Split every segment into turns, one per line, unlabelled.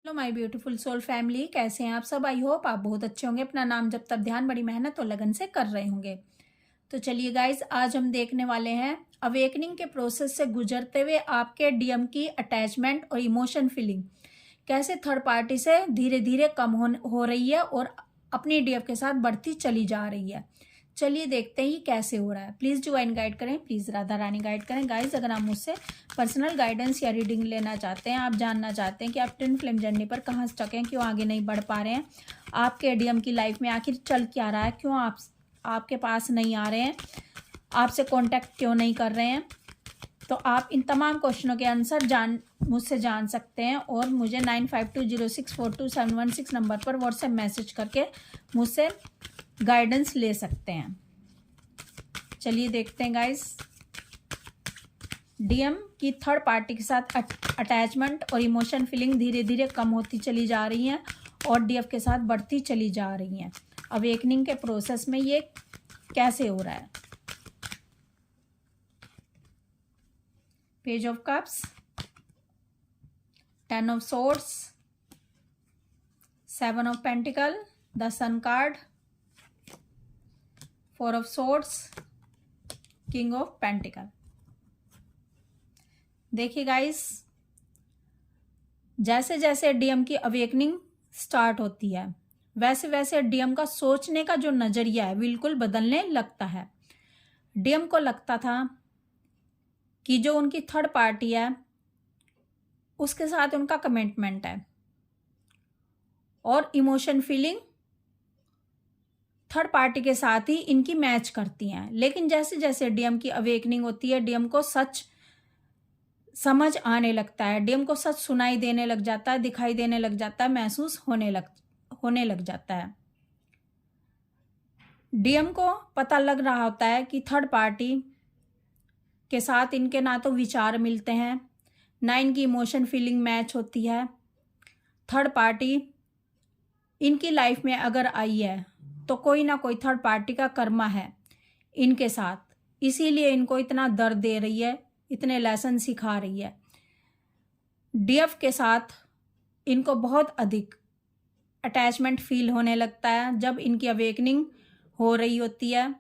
Hello my beautiful soul family, कैसे हैं आप सब। आई होप आप बहुत अच्छे होंगे। अपना नाम जब तक ध्यान, बड़ी मेहनत और लगन से कर रहे होंगे। तो चलिए गाइज, आज हम देखने वाले हैं अवेकनिंग के प्रोसेस से गुजरते हुए आपके डीएम की अटैचमेंट और इमोशन फीलिंग कैसे थर्ड पार्टी से धीरे धीरे कम हो रही है और अपनी डीएफ के साथ बढ़ती चली जा रही है। चलिए देखते हैं ये कैसे हो रहा है। प्लीज़ डिवाइन गाइड करें, प्लीज़ राधा रानी गाइड करें। गाइज, अगर आप मुझसे पर्सनल गाइडेंस या रीडिंग लेना चाहते हैं, आप जानना चाहते हैं कि आप ट्विन फ्लेम जर्नी पर कहाँ स्टक हैं, क्यों आगे नहीं बढ़ पा रहे हैं, आपके डीएम की लाइफ में आखिर चल क्या रहा है, क्यों आप आपके पास नहीं आ रहे हैं, आपसे कांटेक्ट क्यों नहीं कर रहे हैं, तो आप इन तमाम क्वेश्चनों के आंसर मुझसे जान सकते हैं और मुझे 9520642716 नंबर पर व्हाट्सएप मैसेज करके मुझसे गाइडेंस ले सकते हैं। चलिए देखते हैं गाइस, डीएम की थर्ड पार्टी के साथ अटैचमेंट और इमोशन फीलिंग धीरे धीरे कम होती चली जा रही हैं और डीएफ के साथ बढ़ती चली जा रही हैं। अवेकनिंग के प्रोसेस में ये कैसे हो रहा है। Page of cups, 10 of swords, 7 of pentacle, the sun card, 4 of swords, king of pentacle. देखिए गाइस, जैसे जैसे डीएम की अवेकनिंग स्टार्ट होती है वैसे वैसे डीएम का सोचने का जो नजरिया है बिल्कुल बदलने लगता है। डीएम को लगता था कि जो उनकी थर्ड पार्टी है उसके साथ उनका कमिटमेंट है और इमोशन फीलिंग थर्ड पार्टी के साथ ही इनकी मैच करती हैं। लेकिन जैसे जैसे डीएम की अवेकनिंग होती है, डीएम को सच समझ आने लगता है, डीएम को सच सुनाई देने लग जाता है, दिखाई देने लग जाता है, महसूस होने लग जाता है। डीएम को पता लग रहा होता है कि थर्ड पार्टी के साथ इनके ना तो विचार मिलते हैं, ना इनकी इमोशन फीलिंग मैच होती है। थर्ड पार्टी इनकी लाइफ में अगर आई है तो कोई ना कोई थर्ड पार्टी का कर्मा है इनके साथ, इसीलिए इनको इतना दर्द दे रही है, इतने लेसन सिखा रही है। डीएफ के साथ इनको बहुत अधिक अटैचमेंट फील होने लगता है जब इनकी अवेकनिंग हो रही होती है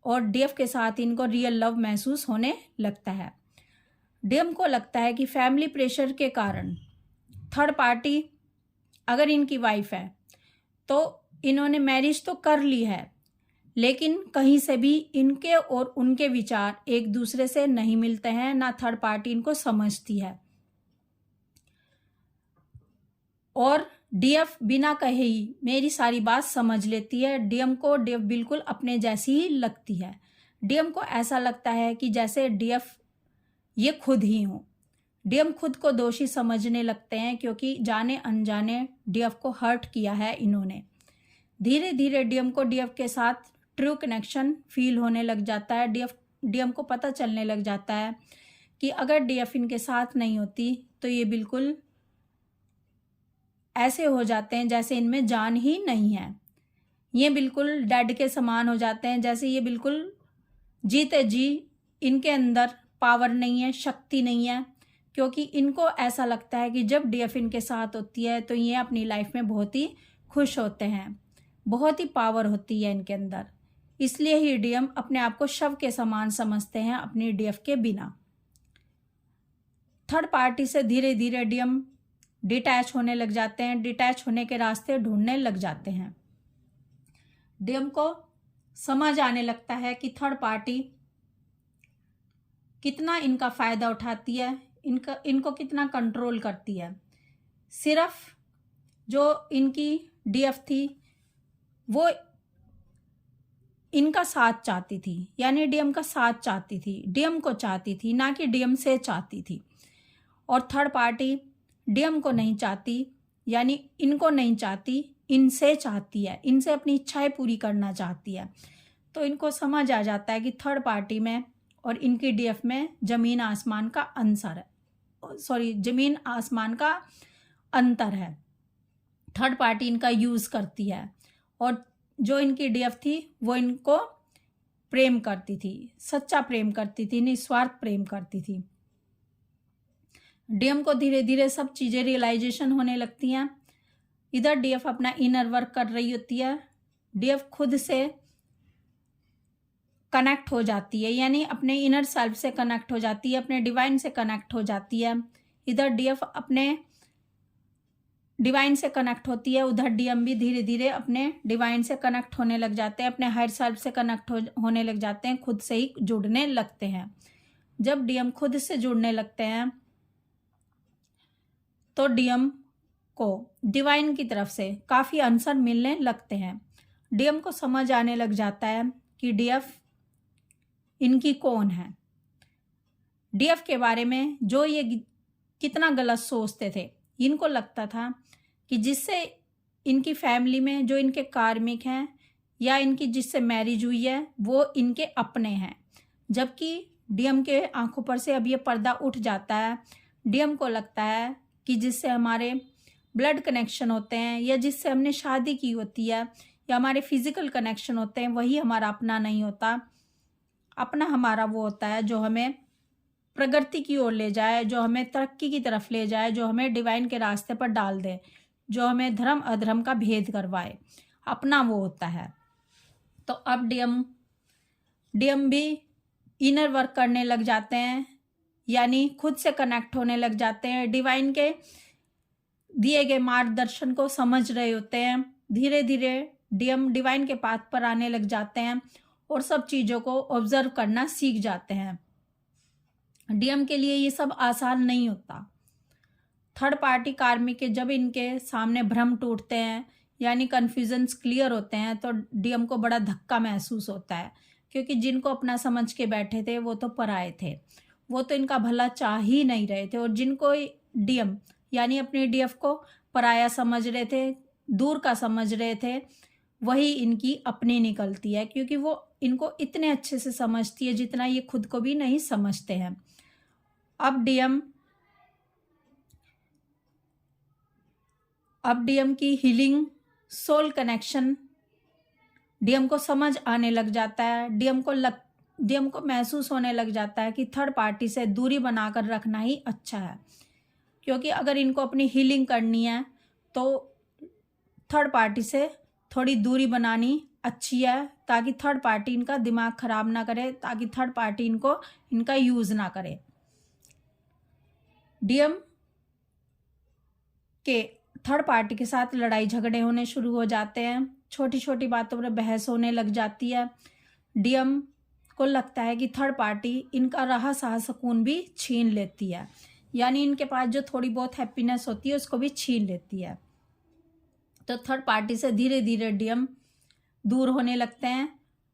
और डीएफ के साथ इनको रियल लव महसूस होने लगता है। डीएम को लगता है कि फैमिली प्रेशर के कारण थर्ड पार्टी अगर इनकी वाइफ है तो इन्होंने मैरिज तो कर ली है, लेकिन कहीं से भी इनके और उनके विचार एक दूसरे से नहीं मिलते हैं, ना थर्ड पार्टी इनको समझती है और डीएफ बिना कहे ही मेरी सारी बात समझ लेती है। डीएम को डीएफ बिल्कुल अपने जैसी ही लगती है। डीएम को ऐसा लगता है कि जैसे डीएफ ये खुद ही हो। डीएम खुद को दोषी समझने लगते हैं क्योंकि जाने अनजाने डीएफ को हर्ट किया है इन्होंने। धीरे धीरे डीएम को डीएफ के साथ ट्रू कनेक्शन फील होने लग जाता है। डीएम को पता चलने लग जाता है कि अगर डीएफ इनके साथ नहीं होती तो ये बिल्कुल ऐसे हो जाते हैं जैसे इनमें जान ही नहीं है। ये बिल्कुल डेड के समान हो जाते हैं, जैसे ये बिल्कुल जीते जी इनके अंदर पावर नहीं है, शक्ति नहीं है, क्योंकि इनको ऐसा लगता है कि जब डीएफ इनके साथ होती है तो ये अपनी लाइफ में बहुत ही खुश होते हैं, बहुत ही पावर होती है इनके अंदर। इसलिए ही डीएम अपने आप को शव के समान समझते हैं अपनी डीएफ के बिना। थर्ड पार्टी से धीरे धीरे डीएम डिटैच होने लग जाते हैं, डिटैच होने के रास्ते ढूंढने लग जाते हैं। डीएम को समझ आने लगता है कि थर्ड पार्टी कितना इनका फायदा उठाती है, इनको कितना कंट्रोल करती है। सिर्फ जो इनकी डीएफ थी वो इनका साथ चाहती थी, यानी डीएम का साथ चाहती थी, डीएम को चाहती थी, ना कि डीएम से चाहती थी। और थर्ड पार्टी डीएम को नहीं चाहती, यानी इनको नहीं चाहती, इनसे चाहती है, इनसे अपनी इच्छाएं पूरी करना चाहती है। तो इनको समझ आ जाता है कि थर्ड पार्टी में और इनकी डीएफ में जमीन आसमान का अंतर है। थर्ड पार्टी इनका यूज़ करती है और जो इनकी डीएफ थी वो इनको प्रेम करती थी, सच्चा प्रेम करती थी, निस्वार्थ प्रेम करती थी। डीएम को धीरे धीरे सब चीज़ें रियलाइजेशन होने लगती हैं। इधर डीएफ अपना इनर वर्क कर रही होती है, डीएफ खुद से कनेक्ट हो जाती है, यानी अपने इनर सेल्फ से कनेक्ट हो जाती है, अपने डिवाइन से कनेक्ट हो जाती है। इधर डीएफ अपने डिवाइन से कनेक्ट होती है, उधर डीएम भी धीरे धीरे अपने डिवाइन से कनेक्ट होने लग जाते हैं, अपने हायर सेल्फ से कनेक्ट होने लग जाते हैं, खुद से ही जुड़ने लगते हैं। जब डीएम खुद से जुड़ने लगते हैं तो डीएम को डिवाइन की तरफ से काफ़ी आंसर मिलने लगते हैं। डीएम को समझ आने लग जाता है कि डीएफ इनकी कौन है। डीएफ के बारे में जो ये कितना गलत सोचते थे, इनको लगता था कि जिससे इनकी फैमिली में जो इनके कार्मिक हैं या इनकी जिससे मैरिज हुई है वो इनके अपने हैं, जबकि डीएम के आंखों पर से अब ये पर्दा उठ जाता है। डीएम को लगता है कि जिससे हमारे ब्लड कनेक्शन होते हैं या जिससे हमने शादी की होती है या हमारे फिजिकल कनेक्शन होते हैं वही हमारा अपना नहीं होता। अपना हमारा वो होता है जो हमें प्रगति की ओर ले जाए, जो हमें तरक्की की तरफ ले जाए, जो हमें डिवाइन के रास्ते पर डाल दे, जो हमें धर्म अधर्म का भेद करवाए, अपना वो होता है। तो अब डीएम भी इनर वर्क करने लग जाते हैं, यानी खुद से कनेक्ट होने लग जाते हैं, डिवाइन के दिए गए मार्गदर्शन को समझ रहे होते हैं। धीरे धीरे डीएम डिवाइन के पाथ पर आने लग जाते हैं और सब चीज़ों को ऑब्जर्व करना सीख जाते हैं। डीएम के लिए ये सब आसान नहीं होता। थर्ड पार्टी कार्मिक के जब इनके सामने भ्रम टूटते हैं यानी कन्फ्यूजन्स क्लियर होते हैं तो डीएम को बड़ा धक्का महसूस होता है, क्योंकि जिनको अपना समझ के बैठे थे वो तो पराए थे, वो तो इनका भला चाह ही नहीं रहे थे, और जिनको डीएम यानी अपने डीएफ को पराया समझ रहे थे, दूर का समझ रहे थे, वही इनकी अपनी निकलती है, क्योंकि वो इनको इतने अच्छे से समझती है जितना ये खुद को भी नहीं समझते हैं। अब डीएम की हीलिंग सोल कनेक्शन डीएम को समझ आने लग जाता है। डीएम को महसूस होने लग जाता है कि थर्ड पार्टी से दूरी बनाकर रखना ही अच्छा है, क्योंकि अगर इनको अपनी हीलिंग करनी है तो थर्ड पार्टी से थोड़ी दूरी बनानी अच्छी है, ताकि थर्ड पार्टी इनका दिमाग खराब ना करे, ताकि थर्ड पार्टी इनका यूज़ ना करे। डीएम के थर्ड पार्टी के साथ लड़ाई झगड़े होने शुरू हो जाते हैं, छोटी छोटी बातों पर बहस होने लग जाती है। डीएम को लगता है कि थर्ड पार्टी इनका रहा सहा सुकून भी छीन लेती है, यानी इनके पास जो थोड़ी बहुत हैप्पीनेस होती है उसको भी छीन लेती है। तो थर्ड पार्टी से धीरे धीरे डीएम दूर होने लगते हैं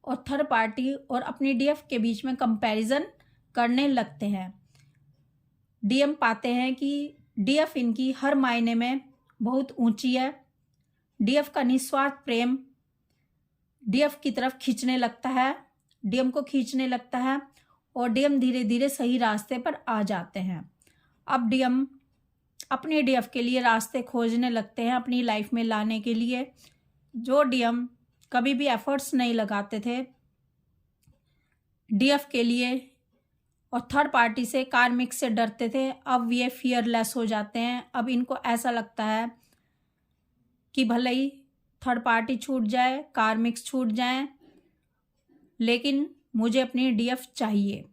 और थर्ड पार्टी और अपनी डीएफ के बीच में कंपैरिजन करने लगते हैं। डीएम पाते हैं कि डीएफ इनकी हर मायने में बहुत ऊंची है। डीएफ का निस्वार्थ प्रेम डीएफ की तरफ खींचने लगता है, डीएम को खींचने लगता है, और डीएम धीरे धीरे सही रास्ते पर आ जाते हैं। अब डीएम अपने डीएफ के लिए रास्ते खोजने लगते हैं अपनी लाइफ में लाने के लिए। जो डीएम कभी भी एफर्ट्स नहीं लगाते थे डीएफ के लिए और थर्ड पार्टी से कार्मिक से डरते थे, अब ये फियरलेस हो जाते हैं। अब इनको ऐसा लगता है कि भले ही थर्ड पार्टी छूट जाए, कार्मिक्स छूट जाएं, लेकिन मुझे अपनी डीएफ चाहिए।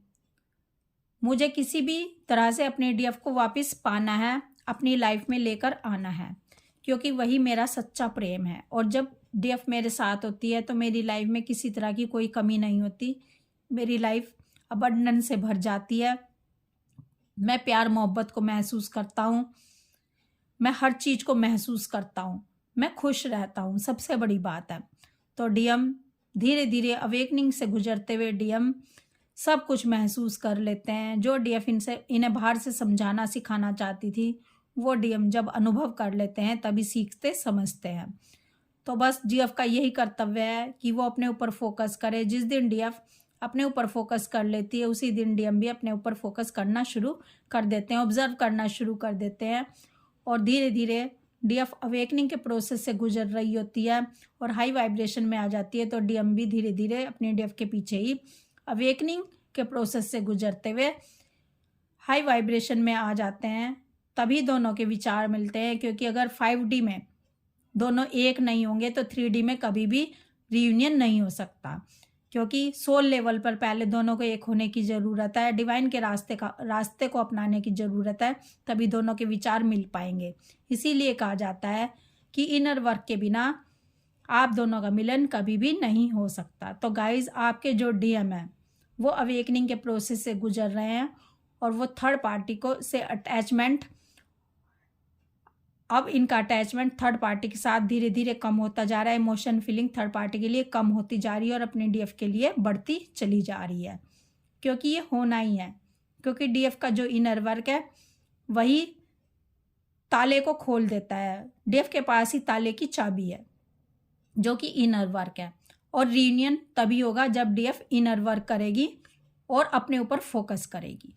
मुझे किसी भी तरह से अपनी डीएफ को वापस पाना है, अपनी लाइफ में लेकर आना है, क्योंकि वही मेरा सच्चा प्रेम है। और जब डीएफ मेरे साथ होती है तो मेरी लाइफ में किसी तरह की कोई कमी नहीं होती, मेरी लाइफ अबंडेंस से भर जाती है। मैं प्यार मोहब्बत को महसूस करता हूँ, मैं हर चीज़ को महसूस करता हूँ, मैं खुश रहता हूँ, सबसे बड़ी बात है। तो डीएम धीरे धीरे अवेकनिंग से गुजरते हुए डीएम सब कुछ महसूस कर लेते हैं। जो डीएफ इन्हें बाहर से समझाना सिखाना चाहती थी वो डीएम जब अनुभव कर लेते हैं तभी सीखते समझते हैं। तो बस डीएफ का यही कर्तव्य है कि वो अपने ऊपर फोकस करे। जिस दिन डीएफ अपने ऊपर फोकस कर लेती है उसी दिन डीएम भी अपने ऊपर फोकस करना शुरू कर देते हैं, ऑब्जर्व करना शुरू कर देते हैं, और धीरे धीरे डीएफ अवेकनिंग के प्रोसेस से गुजर रही होती है और हाई वाइब्रेशन में आ जाती है। तो डीएम भी धीरे धीरे अपने डीएफ के पीछे ही अवेकनिंग के प्रोसेस से गुजरते हुए हाई वाइब्रेशन में आ जाते हैं, तभी दोनों के विचार मिलते हैं। क्योंकि अगर 5D में दोनों एक नहीं होंगे तो 3D में कभी भी रियूनियन नहीं हो सकता। क्योंकि सोल लेवल पर पहले दोनों को एक होने की ज़रूरत है, डिवाइन के रास्ते को अपनाने की ज़रूरत है, तभी दोनों के विचार मिल पाएंगे। इसीलिए कहा जाता है कि इनर वर्क के बिना आप दोनों का मिलन कभी भी नहीं हो सकता। तो गाइज, आपके जो डीएम है वो अवेकनिंग के प्रोसेस से गुजर रहे हैं और वो थर्ड पार्टी को से अटैचमेंट, अब इनका अटैचमेंट थर्ड पार्टी के साथ धीरे धीरे कम होता जा रहा है। इमोशन फीलिंग थर्ड पार्टी के लिए कम होती जा रही है और अपने डीएफ के लिए बढ़ती चली जा रही है। क्योंकि ये होना ही है, क्योंकि डीएफ का जो इनर वर्क है वही ताले को खोल देता है। डीएफ के पास ही ताले की चाबी है जो कि इनर वर्क है। और रीयूनियन तभी होगा जब डीएफ इनर वर्क करेगी और अपने ऊपर फोकस करेगी।